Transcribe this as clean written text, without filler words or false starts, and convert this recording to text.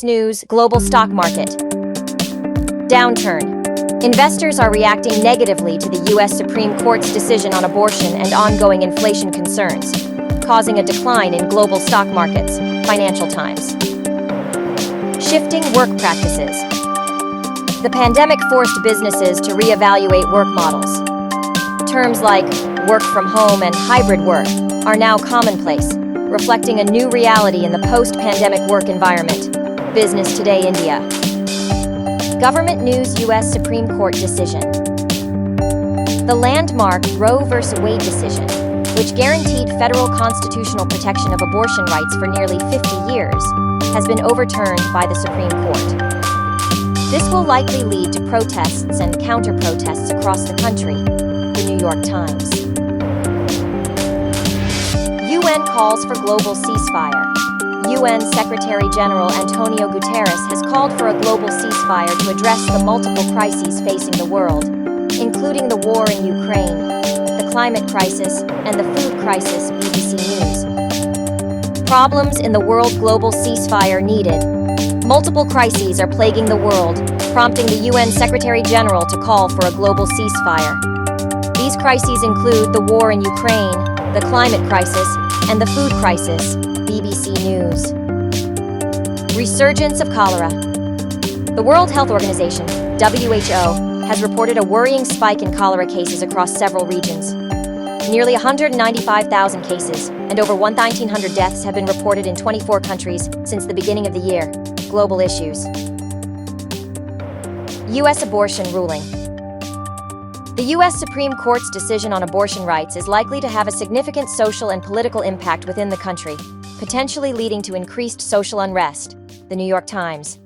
U.S. news, global stock market. Downturn. Investors are reacting negatively to the U.S. Supreme Court's decision on abortion and ongoing inflation concerns, causing a decline in global stock markets, Financial Times. Shifting work practices. The pandemic forced businesses to reevaluate work models. Terms like work from home and hybrid work are now commonplace, reflecting a new reality in the post-pandemic work environment. Business Today India. Government news. U.S. Supreme Court decision. The landmark Roe v. Wade decision, which guaranteed federal constitutional protection of abortion rights for nearly 50 years, has been overturned by the Supreme Court. This will likely lead to protests and counter-protests across the country. The New York Times. UN calls for global ceasefire. UN Secretary-General Antonio Guterres has called for a global ceasefire to address the multiple crises facing the world, including the war in Ukraine, the climate crisis, and the food crisis. BBC News. Problems in the world. Global ceasefire needed. Multiple crises are plaguing the world, prompting the UN Secretary-General to call for a global ceasefire. These crises include the war in Ukraine, the climate crisis, and the food crisis. BBC News. Resurgence of cholera. The World Health Organization, WHO, has reported a worrying spike in cholera cases across several regions. Nearly 195,000 cases and over 1,900 deaths have been reported in 24 countries since the beginning of the year. Global issues. U.S. abortion ruling. The U.S. Supreme Court's decision on abortion rights is likely to have a significant social and political impact within the country, potentially leading to increased social unrest. The New York Times.